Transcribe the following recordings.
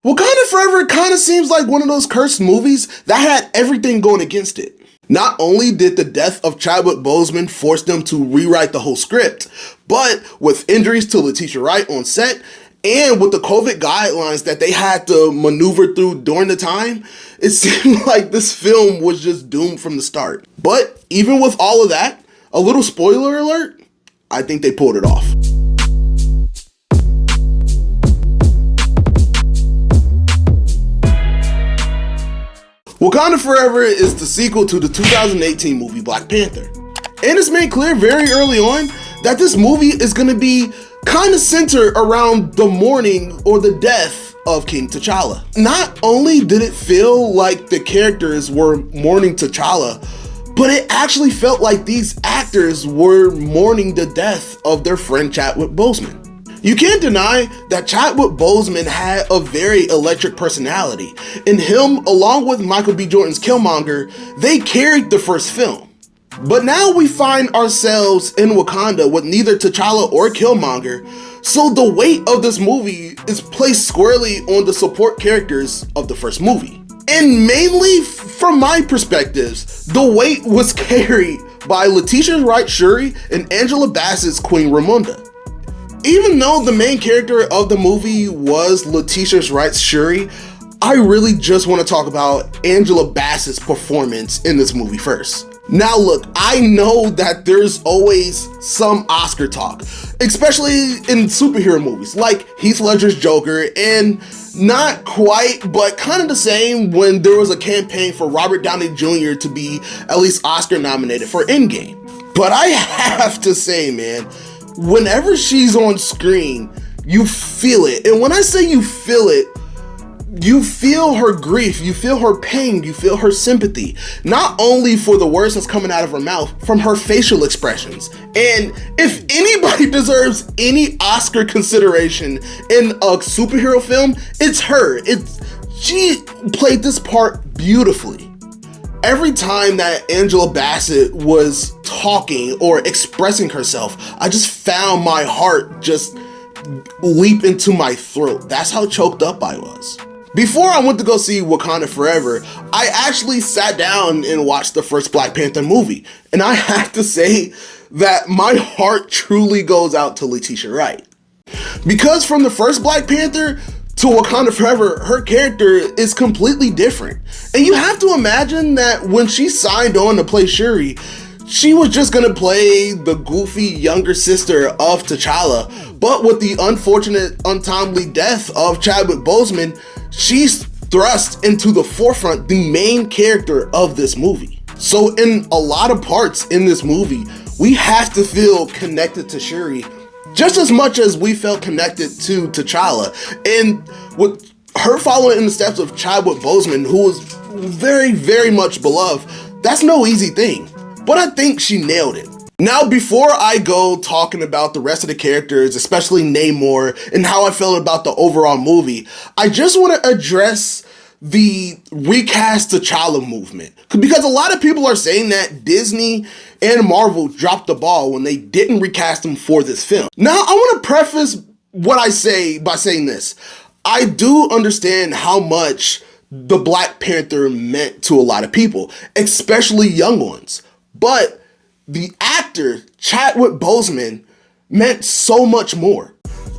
Wakanda Forever kind of seems like one of those cursed movies that had everything going against it. Not only did the death of Chadwick Boseman force them to rewrite the whole script, but with injuries to Letitia Wright on set, and with the COVID guidelines that they had to maneuver through during the time, it seemed like this film was just doomed from the start. But even with all of that, a little spoiler alert, I think they pulled it off. Wakanda Forever is the sequel to the 2018 movie Black Panther. And it's made clear very early on that this movie is going to be kind of centered around the mourning or the death of King T'Challa. Not only did it feel like the characters were mourning T'Challa, but it actually felt like these actors were mourning the death of their friend Chadwick Boseman. You can't deny that Chadwick Boseman had a very electric personality, and him, along with Michael B. Jordan's Killmonger, they carried the first film. But now we find ourselves in Wakanda with neither T'Challa or Killmonger, so the weight of this movie is placed squarely on the support characters of the first movie. And mainly, from my perspectives, the weight was carried by Letitia Wright Shuri and Angela Bassett's Queen Ramunda. Even though the main character of the movie was Letitia Wright Shuri, I really just want to talk about Angela Bassett's performance in this movie first. Now look, I know that there's always some Oscar talk, especially in superhero movies like Heath Ledger's Joker, and not quite, but kind of the same when there was a campaign for Robert Downey Jr. to be at least Oscar nominated for Endgame. But I have to say, man, whenever she's on screen, you feel it. And when I say you feel it, you feel her grief, you feel her pain, you feel her sympathy. Not only for the words that's coming out of her mouth, from her facial expressions. And if anybody deserves any Oscar consideration in a superhero film, it's her. She played this part beautifully. Every time that Angela Bassett was talking or expressing herself, I just found my heart just leap into my throat. That's how choked up I was. Before I went to go see Wakanda Forever, I actually sat down and watched the first Black Panther movie. And I have to say that my heart truly goes out to Letitia Wright. Because from the first Black Panther to Wakanda Forever, her character is completely different. And you have to imagine that when she signed on to play Shuri, she was just gonna play the goofy younger sister of T'Challa, but with the unfortunate, untimely death of Chadwick Boseman, she's thrust into the forefront, the main character of this movie. So in a lot of parts in this movie, we have to feel connected to Shuri just as much as we felt connected to T'Challa. And with her following in the steps of Chadwick Boseman, who was very, very much beloved, that's no easy thing. But I think she nailed it. Now, before I go talking about the rest of the characters, especially Namor, and how I felt about the overall movie, I just want to address the Recast T'Challa movement. Because a lot of people are saying that Disney and Marvel dropped the ball when they didn't recast him for this film. Now, I want to preface what I say by saying this. I do understand how much the Black Panther meant to a lot of people, especially young ones. But the actor, Chadwick Boseman, meant so much more.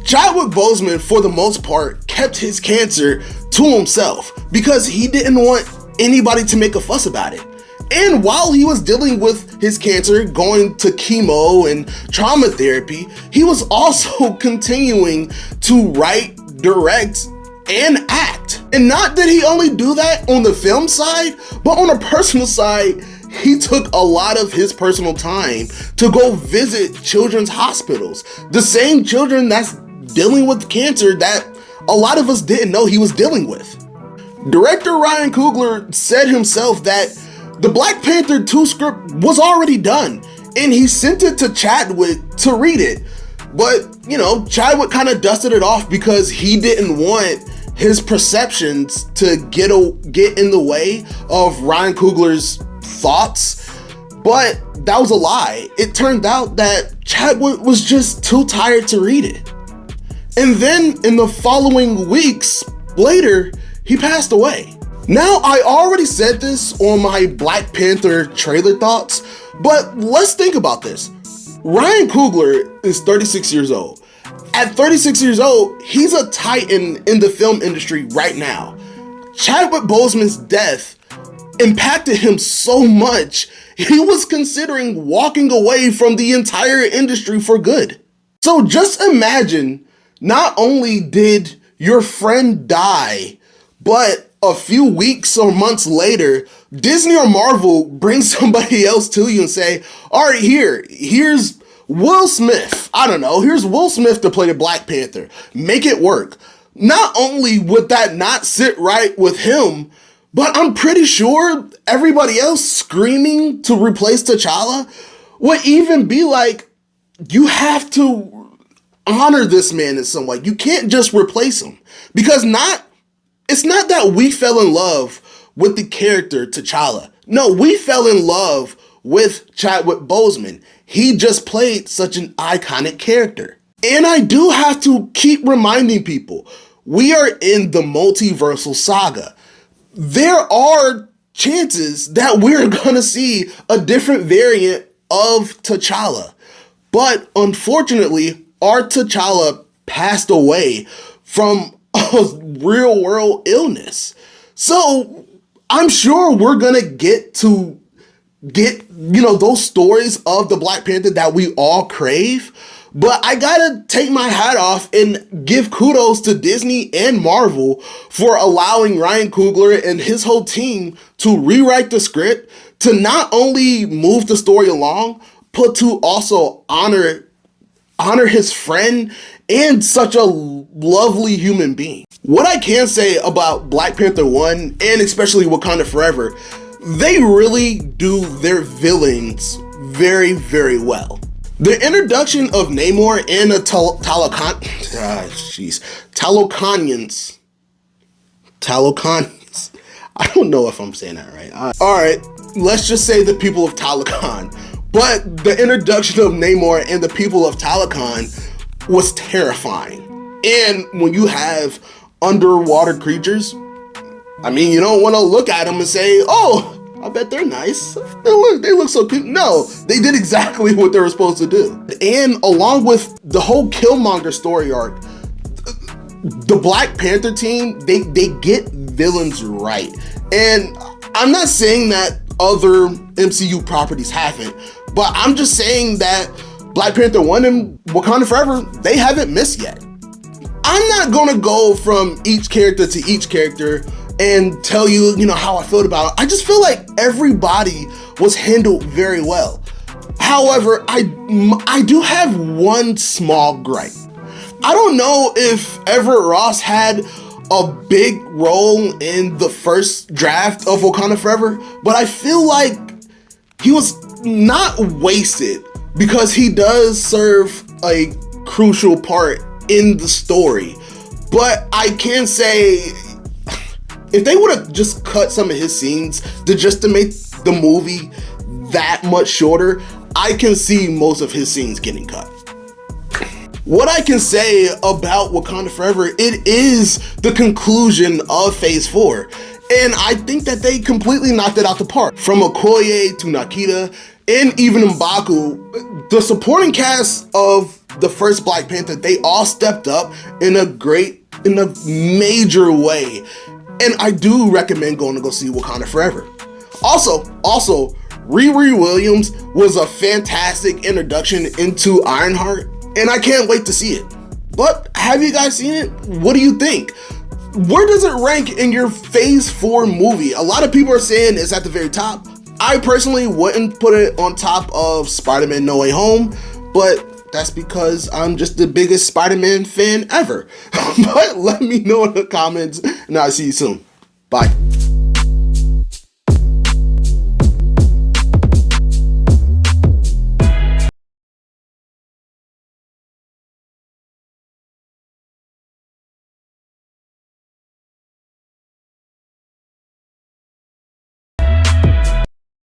Chadwick Boseman, for the most part, kept his cancer to himself because he didn't want anybody to make a fuss about it. And while he was dealing with his cancer, going to chemo and trauma therapy, he was also continuing to write, direct, and act. And not did he only do that on the film side, but on a personal side, he took a lot of his personal time to go visit children's hospitals. The same children that's dealing with cancer that a lot of us didn't know he was dealing with. Director Ryan Coogler said himself that the Black Panther 2 script was already done, and he sent it to Chadwick to read it. But, Chadwick kind of dusted it off because he didn't want his perceptions to get in the way of Ryan Coogler's thoughts. But that was a lie. It turned out that Chadwick was just too tired to read it. And then in the following weeks, later, he passed away. Now, I already said this on my Black Panther trailer thoughts, but let's think about this. Ryan Coogler is 36 years old. At 36 years old, he's a titan in the film industry right now. Chadwick Boseman's death impacted him so much, he was considering walking away from the entire industry for good. So just imagine, not only did your friend die, but a few weeks or months later, Disney or Marvel brings somebody else to you and say, all right, here's Will Smith. I don't know, here's Will Smith to play the Black Panther. Make it work. Not only would that not sit right with him, but I'm pretty sure everybody else screaming to replace T'Challa would even be like, you have to honor this man in some way. You can't just replace him. Because it's not that we fell in love with the character T'Challa. No, we fell in love with Chadwick Boseman. He just played such an iconic character. And I do have to keep reminding people, we are in the multiversal saga. There are chances that we're gonna see a different variant of T'Challa. But unfortunately, our T'Challa passed away from a real world illness. So I'm sure we're gonna get those stories of the Black Panther that we all crave. But I gotta take my hat off and give kudos to Disney and Marvel for allowing Ryan Coogler and his whole team to rewrite the script, to not only move the story along, but to also honor his friend and such a lovely human being. What I can say about Black Panther 1, and especially Wakanda Forever, they really do their villains very, very well. The introduction of Namor and the Talokanians. I don't know if I'm saying that right. All right, let's just say the people of Talokan. But the introduction of Namor and the people of Talokan was terrifying. And when you have underwater creatures, I mean, you don't want to look at them and say, oh, I bet they're nice. They look so cute. No, they did exactly what they were supposed to do. And along with the whole Killmonger story arc, the Black Panther team, they get villains right. And I'm not saying that other MCU properties haven't, but I'm just saying that Black Panther 1 and Wakanda Forever, they haven't missed yet. I'm not gonna go from each character to each character and tell you, how I felt about it. I just feel like everybody was handled very well. However, I do have one small gripe. I don't know if Everett Ross had a big role in the first draft of Wakanda Forever, but I feel like he was not wasted because he does serve a crucial part in the story. But I can say, if they would have just cut some of his scenes to make the movie that much shorter, I can see most of his scenes getting cut. What I can say about Wakanda Forever, it is the conclusion of Phase 4. And I think that they completely knocked it out the park. From Okoye to Nakita and even M'Baku, the supporting cast of the first Black Panther, they all stepped up in a major way. And I do recommend going to go see Wakanda Forever. Also, Riri Williams was a fantastic introduction into Ironheart, and I can't wait to see it. But have you guys seen it? What do you think? Where does it rank in your Phase 4 movie? A lot of people are saying it's at the very top. I personally wouldn't put it on top of Spider-Man No Way Home, but that's because I'm just the biggest Spider-Man fan ever. But let me know in the comments, and I'll see you soon. Bye.